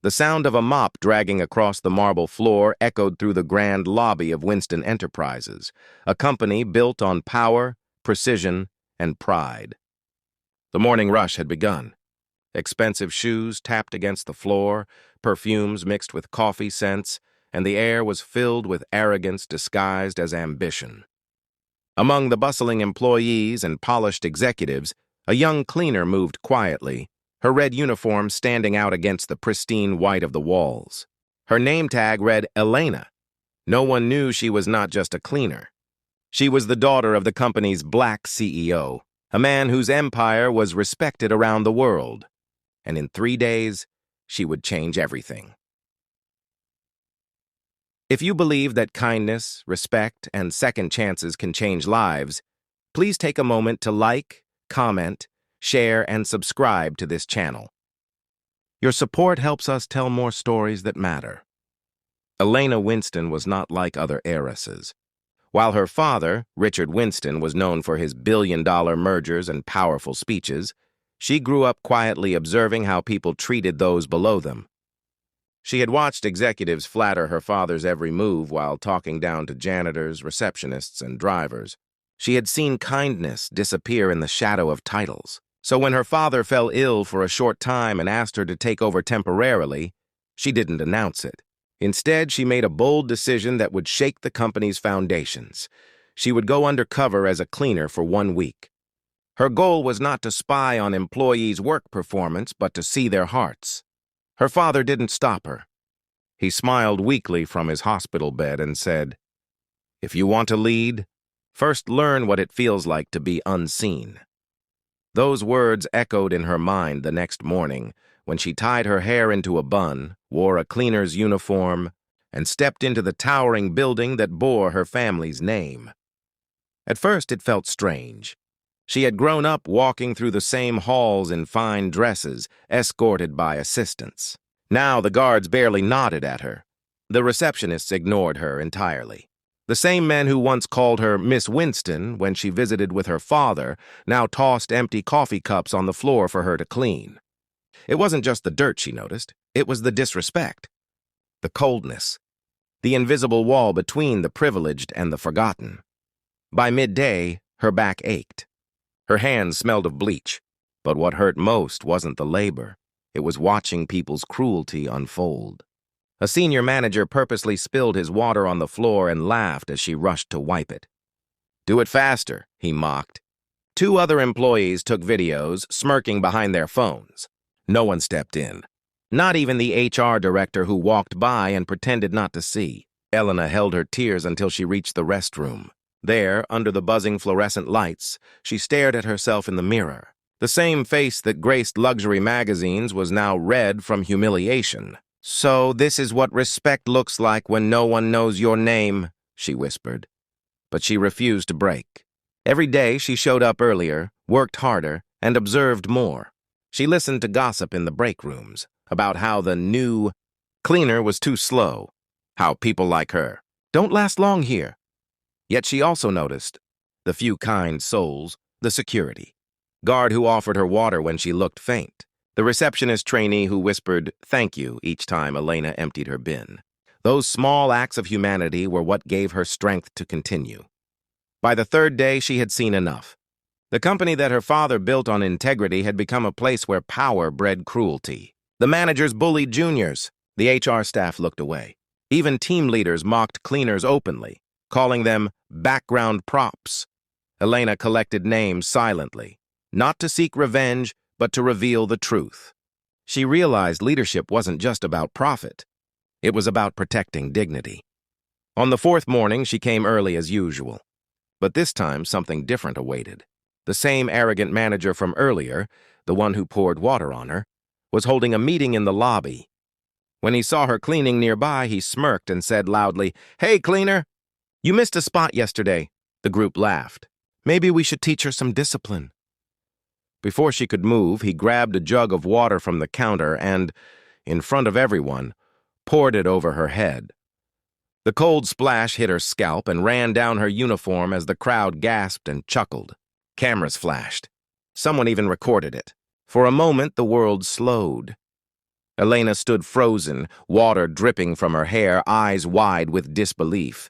The sound of a mop dragging across the marble floor echoed through the grand lobby of Winston Enterprises, a company built on power, precision, and pride. The morning rush had begun. Expensive shoes tapped against the floor, perfumes mixed with coffee scents, and the air was filled with arrogance disguised as ambition. Among the bustling employees and polished executives, a young cleaner moved quietly, her red uniform standing out against the pristine white of the walls. Her name tag read Elena. No one knew she was not just a cleaner. She was the daughter of the company's black CEO, a man whose empire was respected around the world. And in 3 days, she would change everything. If you believe that kindness, respect, and second chances can change lives, please take a moment to like, comment, share, and subscribe to this channel. Your support helps us tell more stories that matter. Elena Winston was not like other heiresses. While her father, Richard Winston, was known for his billion-dollar mergers and powerful speeches, she grew up quietly observing how people treated those below them. She had watched executives flatter her father's every move while talking down to janitors, receptionists, and drivers. She had seen kindness disappear in the shadow of titles. So when her father fell ill for a short time and asked her to take over temporarily, she didn't announce it. Instead, she made a bold decision that would shake the company's foundations. She would go undercover as a cleaner for 1 week. Her goal was not to spy on employees' work performance, but to see their hearts. Her father didn't stop her. He smiled weakly from his hospital bed and said, "If you want to lead, first learn what it feels like to be unseen." Those words echoed in her mind the next morning when she tied her hair into a bun, wore a cleaner's uniform, and stepped into the towering building that bore her family's name. At first, it felt strange. She had grown up walking through the same halls in fine dresses, escorted by assistants. Now the guards barely nodded at her. The receptionists ignored her entirely. The same men who once called her Miss Winston when she visited with her father now tossed empty coffee cups on the floor for her to clean. It wasn't just the dirt she noticed, it was the disrespect, the coldness, the invisible wall between the privileged and the forgotten. By midday, her back ached. Her hands smelled of bleach, but what hurt most wasn't the labor. It was watching people's cruelty unfold. A senior manager purposely spilled his water on the floor and laughed as she rushed to wipe it. "Do it faster," he mocked. 2 other employees took videos, smirking behind their phones. No one stepped in. Not even the HR director who walked by and pretended not to see. Elena held her tears until she reached the restroom. There, under the buzzing fluorescent lights, she stared at herself in the mirror. The same face that graced luxury magazines was now red from humiliation. "So this is what respect looks like when no one knows your name," she whispered. But she refused to break. Every day she showed up earlier, worked harder, and observed more. She listened to gossip in the break rooms about how the new cleaner was too slow, how people like her don't last long here. Yet she also noticed the few kind souls, the security guard who offered her water when she looked faint, the receptionist trainee who whispered "thank you" each time Elena emptied her bin. Those small acts of humanity were what gave her strength to continue. By the 3rd day, she had seen enough. The company that her father built on integrity had become a place where power bred cruelty. The managers bullied juniors. The HR staff looked away. Even team leaders mocked cleaners openly, calling them background props. Elena collected names silently, not to seek revenge, but to reveal the truth. She realized leadership wasn't just about profit. It was about protecting dignity. On the 4th morning, she came early as usual. But this time, something different awaited. The same arrogant manager from earlier, the one who poured water on her, was holding a meeting in the lobby. When he saw her cleaning nearby, he smirked and said loudly, "Hey, cleaner! You missed a spot yesterday." The group laughed. "Maybe we should teach her some discipline." Before she could move, he grabbed a jug of water from the counter and, in front of everyone, poured it over her head. The cold splash hit her scalp and ran down her uniform as the crowd gasped and chuckled. Cameras flashed. Someone even recorded it. For a moment, the world slowed. Elena stood frozen, water dripping from her hair, eyes wide with disbelief.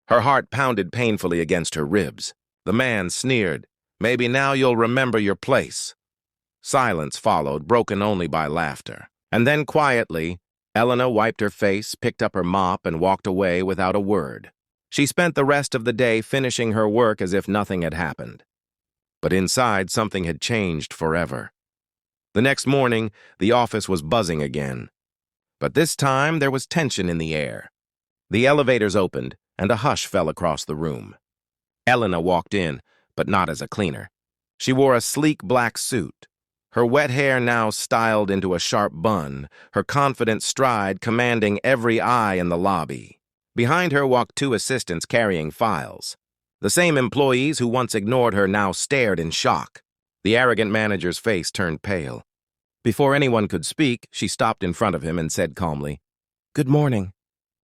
Her heart pounded painfully against her ribs. The man sneered, "Maybe now you'll remember your place." Silence followed, broken only by laughter. And then quietly, Elena wiped her face, picked up her mop, and walked away without a word. She spent the rest of the day finishing her work as if nothing had happened. But inside, something had changed forever. The next morning, the office was buzzing again. But this time, there was tension in the air. The elevators opened, and a hush fell across the room. Elena walked in, but not as a cleaner. She wore a sleek black suit, her wet hair now styled into a sharp bun, her confident stride commanding every eye in the lobby. Behind her walked two assistants carrying files. The same employees who once ignored her now stared in shock. The arrogant manager's face turned pale. Before anyone could speak, she stopped in front of him and said calmly, "Good morning.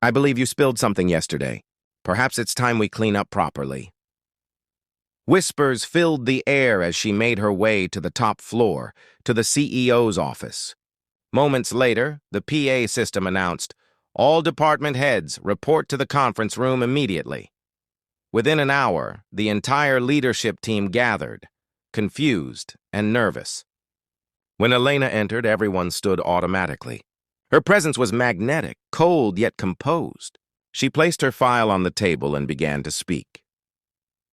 I believe you spilled something yesterday. Perhaps it's time we clean up properly." Whispers filled the air as she made her way to the top floor, to the CEO's office. Moments later, the PA system announced, "All department heads report to the conference room immediately." Within an hour, the entire leadership team gathered, confused and nervous. When Elena entered, everyone stood automatically. Her presence was magnetic, cold yet composed. She placed her file on the table and began to speak.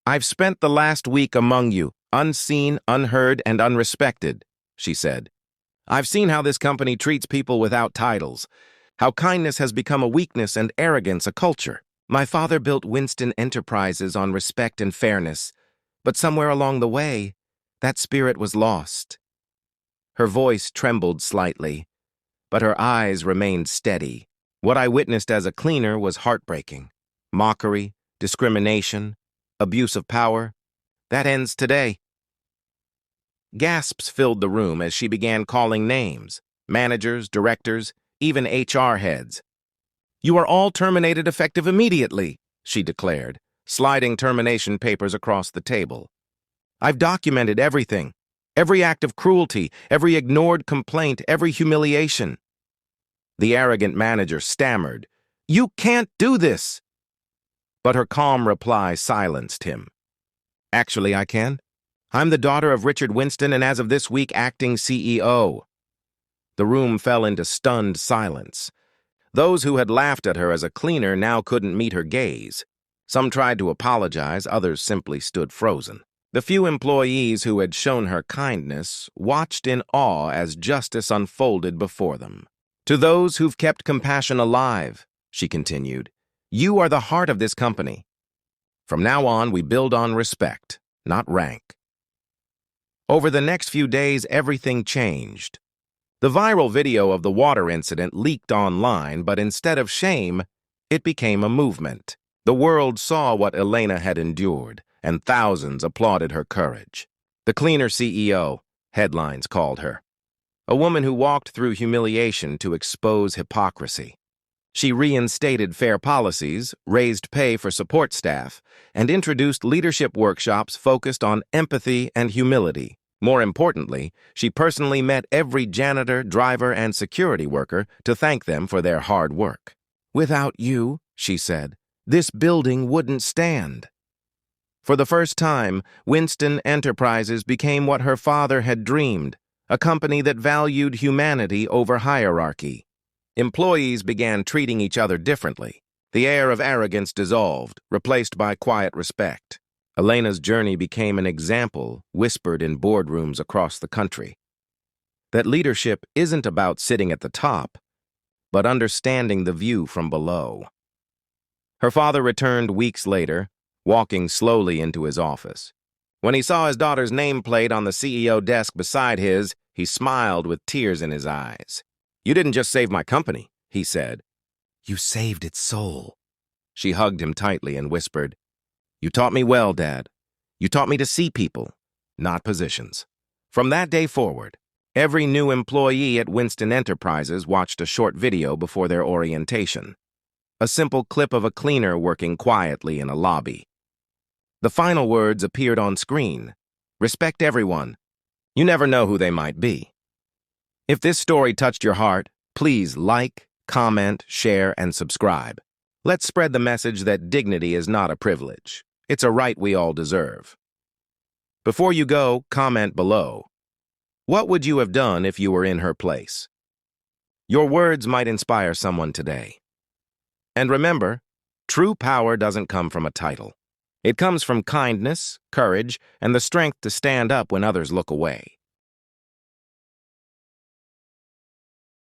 "I've spent the last week among you, unseen, unheard, and unrespected," she said. "I've seen how this company treats people without titles, how kindness has become a weakness and arrogance a culture. My father built Winston Enterprises on respect and fairness, but somewhere along the way, that spirit was lost." Her voice trembled slightly, but her eyes remained steady. "What I witnessed as a cleaner was heartbreaking. Mockery, discrimination, abuse of power. That ends today." Gasps filled the room as she began calling names, managers, directors, even HR heads. "You are all terminated effective immediately," she declared, sliding termination papers across the table. "I've documented everything, every act of cruelty, every ignored complaint, every humiliation." The arrogant manager stammered, "You can't do this." But her calm reply silenced him. "Actually, I can. I'm the daughter of Richard Winston and as of this week, acting CEO." The room fell into stunned silence. Those who had laughed at her as a cleaner now couldn't meet her gaze. Some tried to apologize, others simply stood frozen. The few employees who had shown her kindness watched in awe as justice unfolded before them. "To those who've kept compassion alive," she continued, "you are the heart of this company. From now on, we build on respect, not rank." Over the next few days, everything changed. The viral video of the water incident leaked online, but instead of shame, it became a movement. The world saw what Elena had endured, and thousands applauded her courage. "The cleaner CEO," headlines called her. A woman who walked through humiliation to expose hypocrisy. She reinstated fair policies, raised pay for support staff, and introduced leadership workshops focused on empathy and humility. More importantly, she personally met every janitor, driver, and security worker to thank them for their hard work. "Without you," she said, "this building wouldn't stand." For the first time, Winston Enterprises became what her father had dreamed, a company that valued humanity over hierarchy. Employees began treating each other differently. The air of arrogance dissolved, replaced by quiet respect. Elena's journey became an example whispered in boardrooms across the country. That leadership isn't about sitting at the top, but understanding the view from below. Her father returned weeks later, walking slowly into his office. When he saw his daughter's nameplate on the CEO desk beside his, he smiled with tears in his eyes. "You didn't just save my company," he said. "You saved its soul." She hugged him tightly and whispered, "You taught me well, Dad. You taught me to see people, not positions." From that day forward, every new employee at Winston Enterprises watched a short video before their orientation. A simple clip of a cleaner working quietly in a lobby. The final words appeared on screen. "Respect everyone. You never know who they might be." If this story touched your heart, Please like, comment, share, and subscribe. Let's spread the message that dignity is not a privilege. It's a right we all deserve. Before you go, comment below. What would you have done if you were in her place? Your words might inspire someone today. And remember, true power doesn't come from a title. It comes from kindness, courage, and the strength to stand up when others look away.